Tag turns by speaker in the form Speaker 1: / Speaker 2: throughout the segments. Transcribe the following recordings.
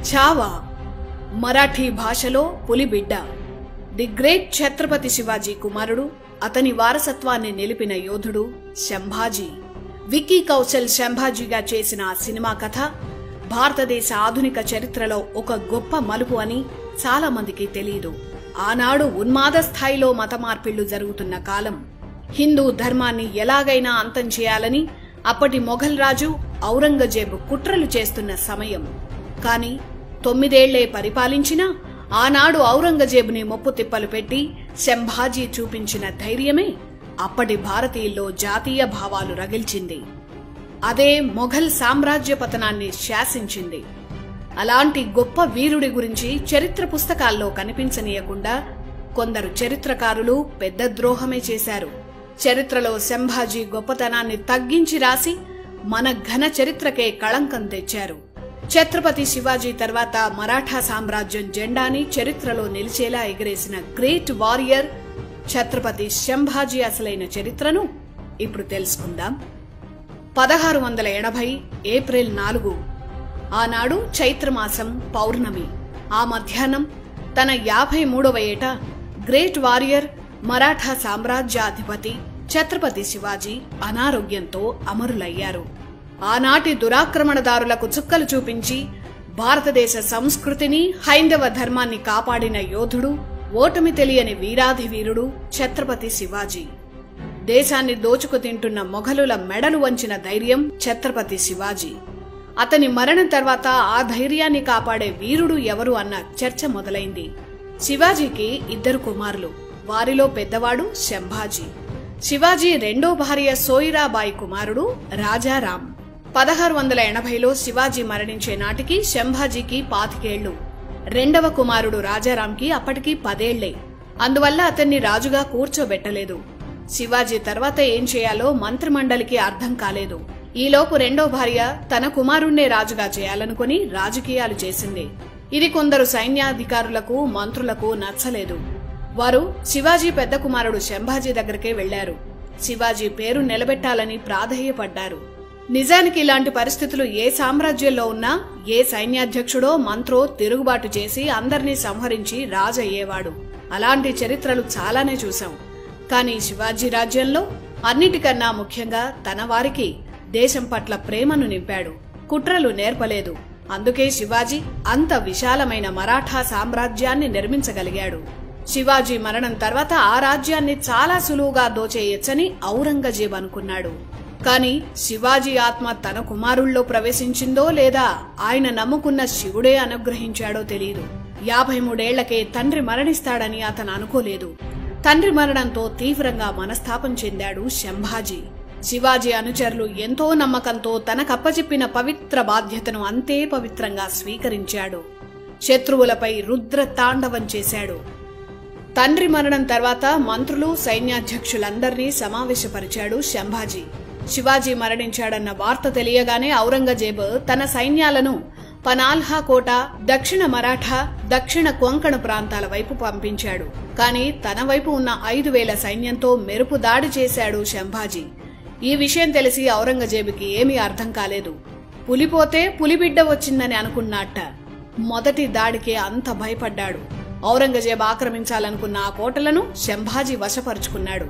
Speaker 1: ఛావా మరాఠీ భాషలో పులిబిడ్డ. The great Chhatrapati Shivaji కుమారుడు, అతని వారసత్వాన్ని నిలిపిన యోధుడు శంభాజీ. విక్కీ కౌశల్ శంభాజీగా చేసిన ఆ సినిమా కథ భారతదేశ ఆధునిక చరిత్రలో ఒక గొప్ప మలుపు అని చాలా మందికి తెలియదు. ఆనాడు ఉన్మాద స్థాయిలో మత మార్పిళ్లు జరుగుతున్న కాలం. హిందూ ధర్మాన్ని ఎలాగైనా అంతం చేయాలని అప్పటి మొఘల్ రాజు ఔరంగజేబు కుట్రలు చేస్తున్న సమయం. కాని 9 ఏళ్లే పరిపాలించినా ఆనాడు ఔరంగజేబుని ముప్పు తిప్పలు పెట్టి శంభాజీ చూపించిన ధైర్యమే అప్పటి భారతీయుల్లో జాతీయ భావాలు రగిల్చింది. అదే మొఘల్ సామ్రాజ్య పతనాన్ని శాసించింది. అలాంటి గొప్ప వీరుడి గురించి చరిత్ర పుస్తకాల్లో కనిపించనీయకుండా కొందరు చరిత్రకారులు పెద్ద ద్రోహమే చేశారు. చరిత్రలో శంభాజీ గొప్పతనాన్ని తగ్గించి రాసి మన ఘన చరిత్రకే కళంకం తెచ్చారు. ఛత్రపతి శివాజీ తర్వాత మరాఠా సామ్రాజ్యం జెండాని చరిత్రలో నిలిచేలా ఎగిరేసిన గ్రేట్ వారియర్ ఛత్రపతి శంభాజీ అసలైన చరిత్రను ఇప్పుడు తెలుసుకుందాం. 1680 ఏప్రిల్ 4 ఆనాడు చైత్రమాసం పౌర్ణమి. ఆ మధ్యాహ్నం తన 53వ ఏట గ్రేట్ వారియర్ మరాఠా సామ్రాజ్యాధిపతి ఛత్రపతి శివాజీ అనారోగ్యంతో అమరులయ్యారు. ఆనాటి దురాక్రమణదారులకు చుక్కలు చూపించి భారతదేశ సంస్కృతిని, హైందవ ధర్మాన్ని కాపాడిన యోధుడు, ఓటమి తెలియని వీరాధి వీరుడు ఛత్రపతి శివాజీ. దేశాన్ని దోచుకు తింటున్న మొఘలుల మెడలు వంచిన ధైర్యం ఛత్రపతి శివాజీ. అతని మరణం తర్వాత ఆ ధైర్యాన్ని కాపాడే వీరుడు ఎవరు అన్న చర్చ మొదలైంది. శివాజీకి 2 కుమారులు. వారిలో పెద్దవాడు శంభాజీ. శివాజీ రెండో భార్య సోయిరాబాయి కుమారుడు రాజారాం. 1680లో శివాజీ మరణించే నాటికి శంభాజీకి 25 ఏళ్లు. రెండవ కుమారుడు రాజారాంకి అప్పటికి 10 ఏళ్లే. అందువల్ల అతన్ని రాజుగా కూర్చోబెట్టలేదు. శివాజీ తర్వాత ఏం చేయాలో మంత్రిమండలికి అర్థం కాలేదు. ఈలోపు రెండో భార్య తన కుమారుణ్ణే రాజుగా చేయాలనుకుని రాజకీయాలు చేసింది. ఇది కొందరు సైన్యాధికారులకు, మంత్రులకు నచ్చలేదు. వారు శివాజీ పెద్ద కుమారుడు శంభాజీ దగ్గరికే వెళ్లారు. శివాజీ పేరు నిలబెట్టాలని ప్రాధేయపడ్డారు. నిజానికి ఇలాంటి పరిస్థితులు ఏ సామ్రాజ్యంలో ఉన్నా ఏ సైన్యాధ్యక్షుడో మంత్రో తిరుగుబాటు చేసి అందర్నీ సంహరించి రాజయ్యేవాడు. అలాంటి చరిత్రలు చాలానే చూశాం. కానీ శివాజీ రాజ్యంలో అన్నిటికన్నా ముఖ్యంగా తన వారికి దేశం పట్ల ప్రేమను నింపాడు. కుట్రలు నేర్పలేదు. అందుకే శివాజీ అంత విశాలమైన మరాఠా సామ్రాజ్యాన్ని నిర్మించగలిగాడు. శివాజీ మరణం తర్వాత ఆ రాజ్యాన్ని చాలా సులువుగా దోచేయచ్చని ఔరంగజేబ్ అనుకున్నాడు. కాని శివాజీ ఆత్మ తన కుమారుల్లో ప్రవేశించిందో లేదా ఆయన నమ్ముకున్న శివుడే అనుగ్రహించాడో తెలియదు. 53 ఏళ్లకే తండ్రి మరణిస్తాడని అతను అనుకోలేదు. తండ్రి మరణంతో తీవ్రంగా మనస్తాపం చెందాడు శంభాజీ. శివాజీ అనుచరులు ఎంతో నమ్మకంతో తనకప్పచెప్పిన పవిత్ర బాధ్యతను అంతే పవిత్రంగా స్వీకరించాడు. శత్రువులపై రుద్ర తాండవం చేశాడు. తండ్రి మరణం తర్వాత మంత్రులు, సైన్యాధ్యక్షులందర్నీ సమావేశపరిచాడు శంభాజీ. శివాజీ మరణించాడన్న వార్త తెలియగానే ఔరంగజేబ్ తన సైన్యాలను పనాల్హా కోట, దక్షిణ మరాఠా, దక్షిణ కొంకణ ప్రాంతాల వైపు పంపించాడు. కాని తన వైపు ఉన్న 5000 సైన్యంతో మెరుపు దాడి చేశాడు శంభాజీ. ఈ విషయం తెలిసి ఔరంగజేబుకి ఏమీ అర్థం కాలేదు. పులిపోతే పులిబిడ్డ వచ్చిందని అనుకున్నట్ట. మొదటి దాడికే అంత భయపడ్డాడు. ఔరంగజేబు ఆక్రమించాలనుకున్న ఆ కోటలను శంభాజీ వశపరుచుకున్నాడు.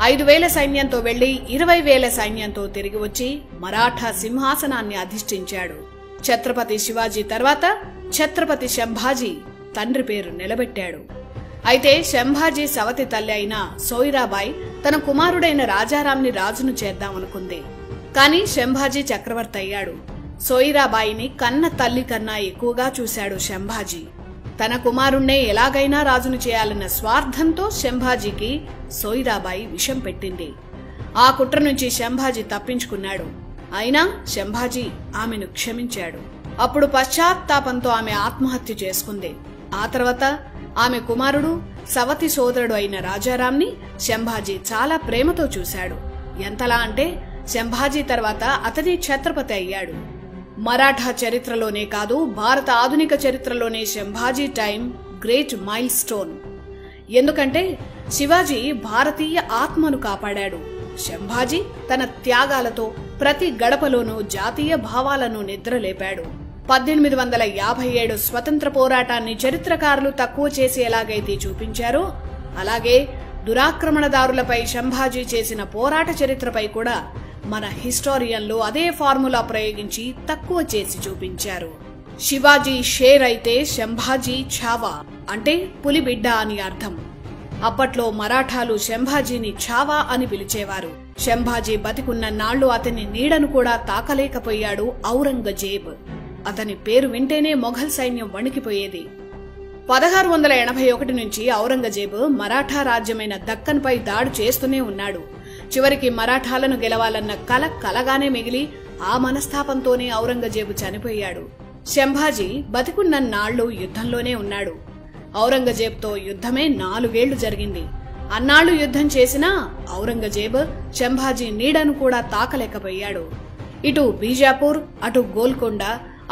Speaker 1: 5000 సైన్యంతో వెళ్లి 20,000 సైన్యంతో తిరిగి వచ్చి మరాఠా సింహాసనాన్ని అధిష్ఠించాడు. ఛత్రపతి శివాజీ తర్వాత ఛత్రపతి శంభాజీ తండ్రి పేరు నిలబెట్టాడు. అయితే శంభాజీ సవతి తల్లి అయిన సోయిరాబాయి తన కుమారుడైన రాజారాంని రాజును చేద్దామనుకుంది. కాని శంభాజీ చక్రవర్తి అయ్యాడు. సోయిరాబాయిని కన్న తల్లి కన్నా ఎక్కువగా చూశాడు శంభాజీ. తన కుమారుణ్ణే ఎలాగైనా రాజును చేయాలన్న స్వార్థంతో శంభాజీకి సోయిరాబాయి విషం పెట్టింది. ఆ కుట్ర నుంచి శంభాజీ తప్పించుకున్నాడు. అయినా శంభాజీ ఆమెను క్షమించాడు. అప్పుడు పశ్చాత్తాపంతో ఆమె ఆత్మహత్య చేసుకుంది. ఆ తర్వాత ఆమె కుమారుడు, సవతి సోదరుడు అయిన రాజారాంని శంభాజీ చాలా ప్రేమతో చూశాడు. ఎంతలా అంటే శంభాజీ తర్వాత అతని ఛత్రపతి అయ్యాడు. మరాఠా చరిత్రలోనే కాదు, భారత ఆధునిక చరిత్రలోనే Sambhaji time great mile stone. ఎందుకంటే శివాజీ భారతీయ ఆత్మను కాపాడాడు. శంభాజీ తన త్యాగాలతో ప్రతి గడపలోనూ జాతీయ భావాలను నిద్రలేపాడు. 1857 స్వతంత్ర పోరాటాన్ని చరిత్రకారులు తక్కువ చేసి ఎలాగైతే చూపించారో అలాగే దురాక్రమణదారులపై సంభాజీ చేసిన పోరాట చరిత్రపై కూడా మన హిస్టోరియన్లు అదే ఫార్ములా ప్రయోగించి తక్కువ చేసి చూపించారు. శివాజీ షేర్ అయితే సంభాజీ ఛావా అంటే పులిబిడ్డ అని అర్థం. అప్పట్లో మరాఠాలు సంభాజీని ఛావా అని పిలిచేవారు. సంభాజీ బతికున్న నాళ్లు అతని నీడను కూడా తాకలేకపోయాడు ఔరంగజేబ్. అతని పేరు వింటేనే మొఘల్ సైన్యం వణికిపోయేది. 1681 నుంచి ఔరంగజేబు మరాఠా రాజ్యమైన దక్కన్పై దాడి చేస్తూనే ఉన్నాడు. చివరికి మరాఠాలను గెలవాలన్న కల కలగానే మిగిలి ఆ మనస్తాపంతోనే ఔరంగజేబు చనిపోయాడు. సంభాజీ బతికున్న నాళ్లు యుద్ధంలోనే ఉన్నాడు. ఔరంగజేబ్తో యుద్ధమే 4 ఏళ్లు జరిగింది. అన్నాళ్లు యుద్ధం చేసినా ఔరంగజేబ్ సంభాజీ నీడను కూడా తాకలేకపోయాడు. ఇటు బీజాపూర్ అటు గోల్కొండ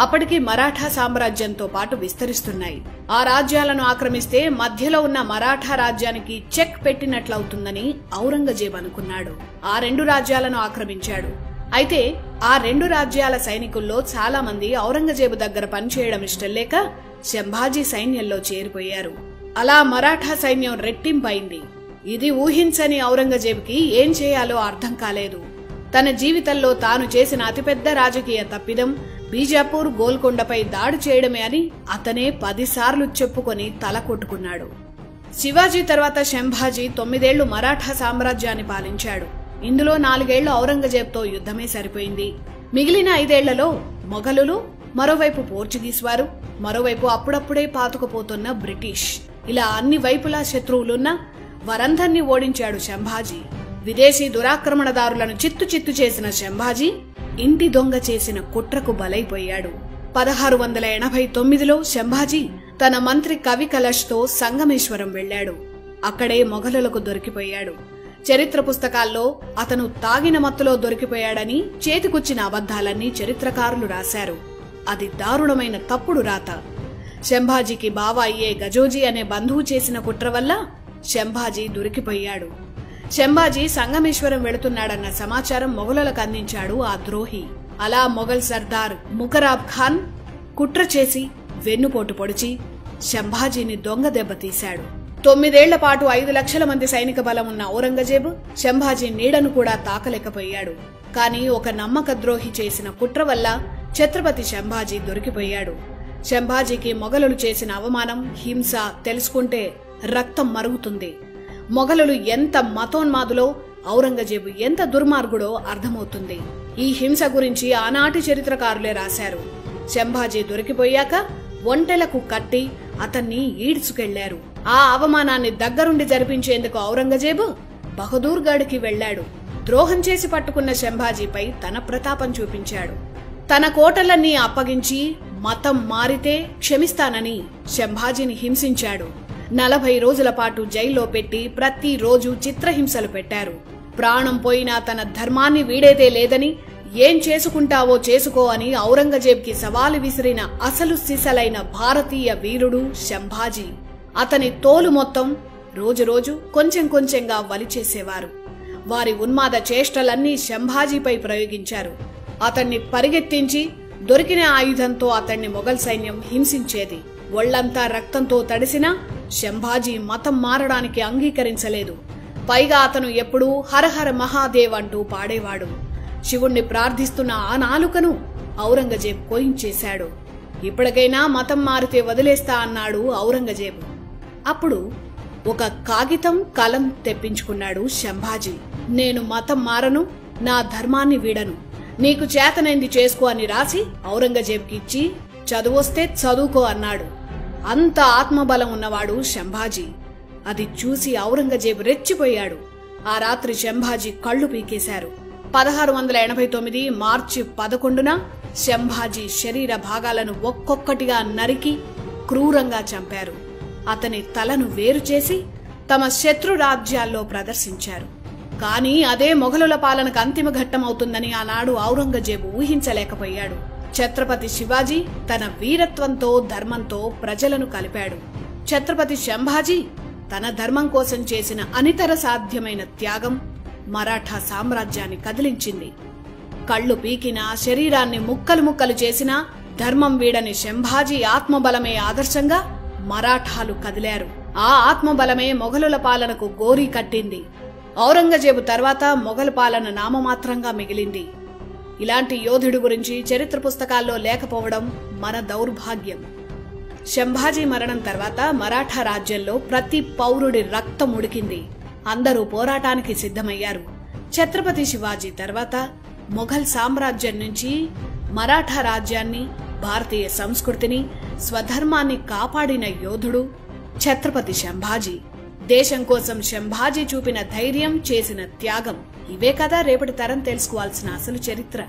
Speaker 1: అప్పటికి మరాఠా సామ్రాజ్యంతో పాటు విస్తరిస్తున్నాయి. ఆ రాజ్యాలను ఆక్రమిస్తే మధ్యలో ఉన్న మరాఠా రాజ్యానికి చెక్ పెట్టినట్లవుతుందని ఔరంగజేబ్ అనుకున్నాడు. ఆ 2 రాజ్యాలను ఆక్రమించాడు. అయితే ఆ 2 రాజ్యాల సైనికుల్లో చాలా మంది ఔరంగజేబు దగ్గర పనిచేయడం ఇష్టం లేక సంభాజీ సైన్యంలో చేరిపోయారు. అలా మరాఠా సైన్యం రెట్టింపైంది. ఇది ఊహించని ఔరంగజేబుకి ఏం చేయాలో అర్థం కాలేదు. తన జీవితంలో తాను చేసిన అతిపెద్ద రాజకీయ తప్పిదం బీజాపూర్ గోల్కొండపై దాడి చేయడమే అని అతనే 10 సార్లు చెప్పుకొని తల కొట్టుకున్నాడు. శివాజీ తర్వాత సంభాజీ 9 ఏళ్లు మరాఠా సామ్రాజ్యాన్ని పాలించాడు. ఇందులో 4 ఏళ్లు ఔరంగజేబ్తో యుద్ధమే సరిపోయింది. మిగిలిన 5 ఏళ్లలో మొఘలులు, మరోవైపు పోర్చుగీస్ వారు, మరోవైపు అప్పుడప్పుడే పాతుకుపోతున్న బ్రిటిష్, ఇలా అన్ని వైపులా శత్రువులున్నా వారందర్నీ ఓడించాడు సంభాజీ. విదేశీ దురాక్రమణదారులను చిత్తు చేసిన సంభాజీ ఇంటి దొంగ చేసిన కుట్రకు బలైపోయాడు. 1689లో సంభాజీ తన మంత్రి కవి కలష్తో సంగమేశ్వరం వెళ్లాడు. అక్కడే మొఘలులకు దొరికిపోయాడు. చరిత్ర పుస్తకాల్లో అతను తాగిన మత్తులో దొరికిపోయాడని చేతికొచ్చిన అబద్ధాలన్నీ చరిత్రకారులు రాశారు. అది దారుణమైన తప్పుడు రాత. సంభాజీకి బావ అయ్యే గజోజీ అనే బంధువు చేసిన కుట్ర వల్ల సంభాజీ దొరికిపోయాడు. సంభాజీ సంగమేశ్వరం వెళుతున్నాడన్న సమాచారం మొఘలులకు అందించాడు ఆ ద్రోహి. అలా మొఘల్ సర్దార్ ముకరాబ్ ఖాన్ కుట్ర చేసి వెన్నుపోటు పొడిచి సంభాజీని దొంగ దెబ్బతీశాడు. 9 ఏళ్ల పాటు 5 లక్షల మంది సైనిక బలం ఉన్న ఔరంగజేబు సంభాజీ నీడను కూడా తాకలేకపోయాడు. కానీ ఒక నమ్మక ద్రోహి చేసిన కుట్ర వల్ల ఛత్రపతి సంభాజీ దొరికిపోయాడు. సంభాజీకి మొఘలులు చేసిన అవమానం, హింస తెలుసుకుంటే రక్తం మరుగుతుంది. మొఘలులు ఎంత మతోన్మాదులో, ఔరంగజేబు ఎంత దుర్మార్గుడో అర్థమవుతుంది. ఈ హింస గురించి ఆనాటి చరిత్రకారులే రాశారు. సంభాజీ దొరికిపోయాక ఒంటెలకు కట్టి అతన్ని ఈడ్చుకెళ్లారు. ఆ అవమానాన్ని దగ్గరుండి జరిపించేందుకు ఔరంగజేబు బహదూర్గఢ్కి వెళ్లాడు. ద్రోహం చేసి పట్టుకున్న సంభాజీపై తన ప్రతాపం చూపించాడు. తన కోటలన్నీ అప్పగించి మతం మారితే క్షమిస్తానని సంభాజీని హింసించాడు. 40 రోజుల పాటు జైల్లో పెట్టి ప్రతిరోజు చిత్రహింసలు పెట్టారు. ప్రాణం పోయినా తన ధర్మాన్ని వీడేదే లేదని, ఏం చేసుకుంటావో చేసుకో అని ఔరంగజేబ్కి సవాలు విసిరిన అసలు సిసలైన భారతీయ వీరుడు సంభాజీ. అతని తోలు మొత్తం రోజురోజు కొంచెం కొంచెంగా వలిచేసేవారు. వారి ఉన్మాద చేష్టలన్నీ సంభాజీపై ప్రయోగించారు. అతన్ని పరిగెత్తించి దొరికిన ఆయుధంతో అతన్ని మొఘల్ సైన్యం హింసించేది. ఒళ్లంతా రక్తంతో తడిసినా సంభాజీ మతం మారడానికి అంగీకరించలేదు. పైగా అతను ఎప్పుడూ హరహర మహాదేవ్ అంటూ పాడేవాడు. శివుణ్ణి ప్రార్థిస్తున్న ఆ నాలుకను ఔరంగజేబ్ కోయించేశాడు. ఇప్పటికైనా మతం మారితే వదిలేస్తా అన్నాడు ఔరంగజేబు. అప్పుడు ఒక కాగితం కలం తెప్పించుకున్నాడు సంభాజీ. నేను మతం మారను, నా ధర్మాన్ని వీడను, నీకు చేతనైంది చేసుకో అని రాసి ఔరంగజేబ్కిచ్చి చదువొస్తే చదువుకో అన్నాడు. అంత ఆత్మబలం ఉన్నవాడు సంభాజీ. అది చూసి ఔరంగజేబు రెచ్చిపోయాడు. ఆ రాత్రి సంభాజీ కళ్లు పీకేశారు. 1689 మార్చి 11న సంభాజీ శరీర భాగాలను ఒక్కొక్కటిగా నరికి క్రూరంగా చంపారు. అతని తలను వేరు చేసి తమ శత్రు రాజ్యాల్లో ప్రదర్శించారు. కానీ అదే మొఘలుల పాలనకు అంతిమ ఘట్టమవుతుందని ఆనాడు ఔరంగజేబు ఊహించలేకపోయాడు. ఛత్రపతి శివాజీ తన వీరత్వంతో, ధర్మంతో ప్రజలను కలిపాడు. ఛత్రపతి సంభాజీ తన ధర్మం కోసం చేసిన అనితర సాధ్యమైన త్యాగం మరాఠా సామ్రాజ్యాన్ని కదిలించింది. కళ్ళు పీకినా, శరీరాన్ని ముక్కలు ముక్కలు చేసినా ధర్మం వీడని శంభాజీ ఆత్మబలమే ఆదర్శంగా మరాఠాలు కదిలారు. ఆ ఆత్మబలమే మొఘలుల పాలనకు గోరీ కట్టింది. ఔరంగజేబు తర్వాత మొఘల్ పాలన నామమాత్రంగా మిగిలింది. ఇలాంటి యోధుడి గురించి చరిత్ర పుస్తకాల్లో లేకపోవడం మన దౌర్భాగ్యం. శంభాజీ మరణం తర్వాత మరాఠా రాజ్యంలో ప్రతి పౌరుడి రక్తం ఉడికింది. అందరూ పోరాటానికి సిద్ధమయ్యారు. ఛత్రపతి శివాజీ తర్వాత మొఘల్ సామ్రాజ్యం నుంచి మరాఠా రాజ్యాన్ని, భారతీయ సంస్కృతిని, స్వధర్మాన్ని కాపాడిన యోధుడు ఛత్రపతి శంభాజీ. దేశం కోసం శంభాజీ చూపిన ధైర్యం, చేసిన త్యాగం, ఇవే కదా రేపటి తరం తెలుసుకోవాల్సిన అసలు చరిత్ర.